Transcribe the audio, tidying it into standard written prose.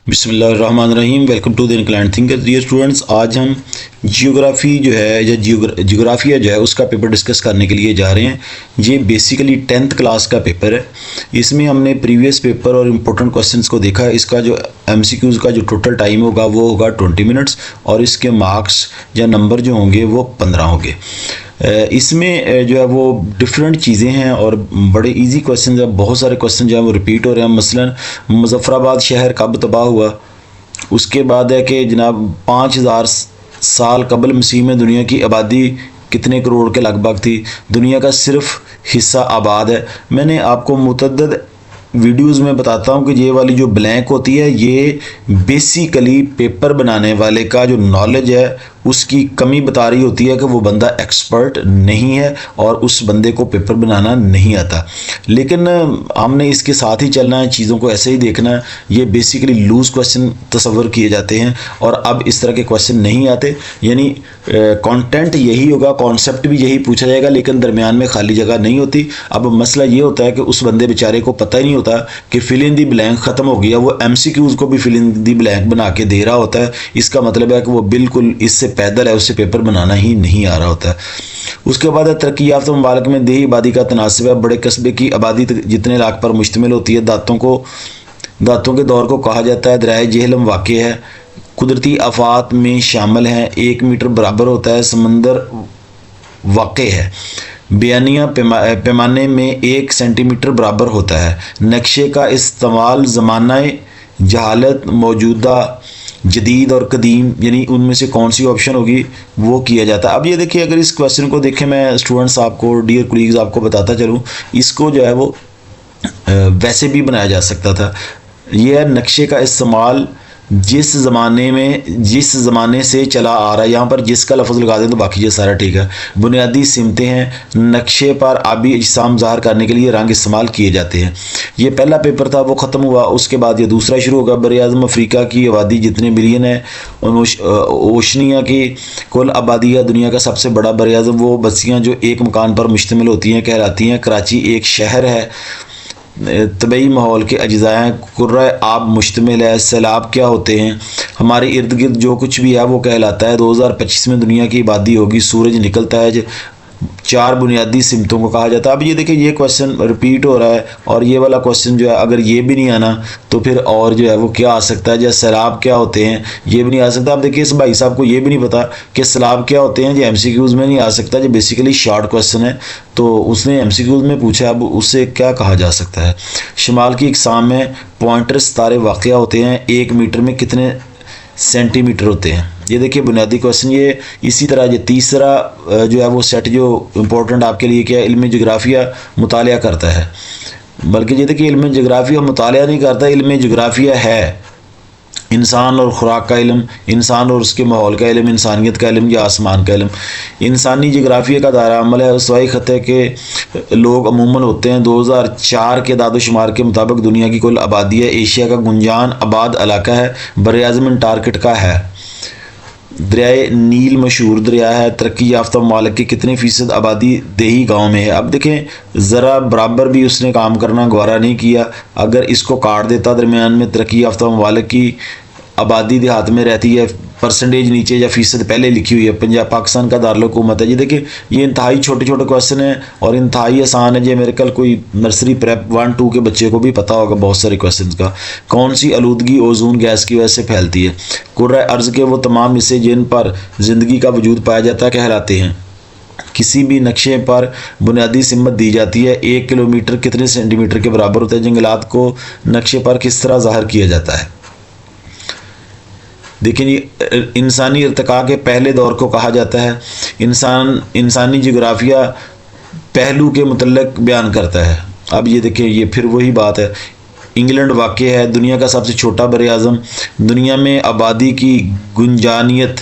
بسم اللہ الرحمن الرحیم. Welcome to the inclined thinker. Dear students, آج ہم جیوگرافی جو ہے یا جغرافیہ جو ہے اس کا پیپر ڈسکس کرنے کے لیے جا رہے ہیں. یہ بیسیکلی 10th کلاس کا پیپر ہے. اس میں ہم نے پریویس پیپر اور امپورٹنٹ کوسچنس کو دیکھا. اس کا جو MCQs کا جو ٹوٹل ٹائم ہوگا وہ ہوگا 20 منٹس اور اس کے مارکس یا نمبر جو ہوں گے وہ 15 ہوں گے. اس میں جو ہے وہ ڈفرینٹ چیزیں ہیں اور بڑے ایزی کوسچنز ہیں. بہت سارے کوسچن جو ہیں وہ ریپیٹ ہو رہے ہیں. مثلا مظفر آباد شہر کب تباہ ہوا؟ اس کے بعد ہے کہ جناب 5000 سال قبل مسیح میں دنیا کی آبادی کتنے کروڑ کے لگ بھگ تھی؟ دنیا کا صرف حصہ آباد ہے. میں نے آپ کو متعدد ویڈیوز میں بتاتا ہوں کہ یہ والی جو بلینک ہوتی ہے یہ بیسیکلی پیپر بنانے والے کا جو نالج ہے اس کی کمی بتا رہی ہوتی ہے کہ وہ بندہ ایکسپرٹ نہیں ہے اور اس بندے کو پیپر بنانا نہیں آتا. لیکن ہم نے اس کے ساتھ ہی چلنا ہے، چیزوں کو ایسے ہی دیکھنا ہے. یہ بیسیکلی لوز کوسچن تصور کیے جاتے ہیں اور اب اس طرح کے کوسچن نہیں آتے. یعنی کانٹینٹ یہی ہوگا، کانسیپٹ بھی یہی پوچھا جائے گا لیکن درمیان میں خالی جگہ نہیں ہوتی. اب مسئلہ یہ ہوتا ہے کہ اس بندے بیچارے کو پتہ ہی نہیں ہوتا کہ فل ان دی بلینک ختم ہو گیا، وہ MCQs کو بھی فل ان دی بلینک بنا کے دے رہا ہوتا ہے. اس کا مطلب ہے کہ وہ بالکل اس سے پیدل ہے، اس سے پیپر بنانا ہی نہیں آ رہا ہوتا ہے. اس کے بعد ترقی یافتہ ممالک میں دیہی آبادی کا تناسب ہے. بڑے قصبے کی آبادی جتنے لاکھ پر مشتمل ہوتی ہے. دانتوں کے دور کو کہا جاتا ہے. دریائے جہلم واقع ہے. قدرتی آفات میں شامل ہیں. 1 میٹر برابر ہوتا ہے. سمندر واقع ہے. بیانیہ پیمانے میں 1 سینٹی میٹر برابر ہوتا ہے. نقشے کا استعمال زمانہ جہالت، موجودہ، جدید اور قدیم، یعنی ان میں سے کون سی آپشن ہوگی وہ کیا جاتا ہے. اب یہ دیکھیے، اگر اس کویسچن کو دیکھیں، میں اسٹوڈنٹس آپ کو، ڈیئر کولیگز آپ کو بتاتا چلوں، اس کو جو ہے وہ ویسے بھی بنایا جا سکتا تھا. یہ ہے نقشے کا استعمال جس زمانے سے چلا آ رہا ہے. یہاں پر جس کا لفظ لگا دیں تو باقی یہ سارا ٹھیک ہے. بنیادی سمتیں ہیں. نقشے پر آبی اجسام ظاہر کرنے کے لیے رنگ استعمال کیے جاتے ہیں. یہ پہلا پیپر تھا، وہ ختم ہوا. اس کے بعد یہ دوسرا شروع ہوگا. براعظم افریقہ کی آبادی جتنے ملین ہے. اوشنیا کی کل آبادی ہے. دنیا کا سب سے بڑا براعظم وہ بستیاں جو ایک مکان پر مشتمل ہوتی ہیں کہلاتی ہیں. کراچی ایک شہر ہے. طبعی ماحول کے اجزاء ہیں. کرۂ آب مشتمل ہے. سیلاب کیا ہوتے ہیں؟ ہمارے ارد گرد جو کچھ بھی ہے وہ کہلاتا ہے. 2025 میں دنیا کی آبادی ہوگی. سورج نکلتا ہے. 4 بنیادی سمتوں کو کہا جاتا ہے. اب یہ دیکھیں، یہ کویسچن ریپیٹ ہو رہا ہے اور یہ والا کویسچن جو ہے اگر یہ بھی نہیں آنا تو پھر اور جو ہے وہ کیا آ سکتا ہے؟ جیسے سیلاب کیا ہوتے ہیں یہ بھی نہیں آ سکتا. اب دیکھیے، اس بھائی صاحب کو یہ بھی نہیں پتا کہ سیلاب کیا ہوتے ہیں. یہ MCQs میں نہیں آ سکتا. یہ بیسیکلی شارٹ کویسچن ہے تو اس نے MCQs میں پوچھا. اب اس سے کیا کہا جا سکتا ہے؟ شمال کی اقسام میں پوائنٹر ستارے واقع ہوتے ہیں. 1 میٹر میں کتنے سینٹی میٹر ہوتے ہیں؟ یہ دیکھیے بنیادی کویسچن. یہ اسی طرح یہ تیسرا جو ہے وہ سیٹ جو امپورٹنٹ آپ کے لیے کیا ہے، علم جغرافیہ مطالعہ کرتا ہے. بلکہ یہ دیکھیے، علم جغرافیہ مطالعہ نہیں کرتا، علم جغرافیہ ہے انسان اور خوراک کا علم، انسان اور اس کے ماحول کا علم، انسانیت کا علم یا آسمان کا علم. انسانی جغرافیہ کا دائرہ عمل ہے. استوائی خطے کے لوگ عموماً ہوتے ہیں. 2004 کے اعداد و شمار کے مطابق دنیا کی کل آبادی ہے. ایشیا کا گنجان آباد علاقہ ہے. براعظم انٹارکٹیکا ہے. دریائے نیل مشہور دریا ہے. ترقی یافتہ ممالک کی کتنے فیصد آبادی دیہی گاؤں میں ہے؟ اب دیکھیں، ذرا برابر بھی اس نے کام کرنا گوارا نہیں کیا. اگر اس کو کاٹ دیتا درمیان میں، ترقی یافتہ ممالک کی آبادی دیہات میں رہتی ہے، پرسنٹیج نیچے یا فیصد پہلے لکھی ہوئی ہے. پنجاب پاکستان کا دارالحکومت ہے. یہ دیکھیں، یہ انتہائی چھوٹے چھوٹے کویسچن ہیں اور انتہائی آسان ہے. یہ میرے کل کوئی نرسری پریپ 1-2 کے بچے کو بھی پتا ہوگا بہت سارے کویسچنس کا. کون سی آلودگی اوزون گیس کی وجہ سے پھیلتی ہے؟ کرۂ ارض کے وہ تمام حصے جن پر زندگی کا وجود پایا جاتا ہے کہلاتے ہیں. کسی بھی نقشے پر بنیادی سمت دی جاتی ہے. 1 کلومیٹر کتنے سینٹی میٹر کے برابر ہوتا ہے؟ جنگلات کو نقشے پر کس طرح ظاہر کیا جاتا ہے؟ دیکھیں، یہ انسانی ارتقاء کے پہلے دور کو کہا جاتا ہے. انسانی جغرافیہ پہلو کے متعلق بیان کرتا ہے. اب یہ دیکھیں، یہ پھر وہی بات ہے. انگلینڈ واقع ہے. دنیا کا سب سے چھوٹا براعظم. دنیا میں آبادی کی گنجانیت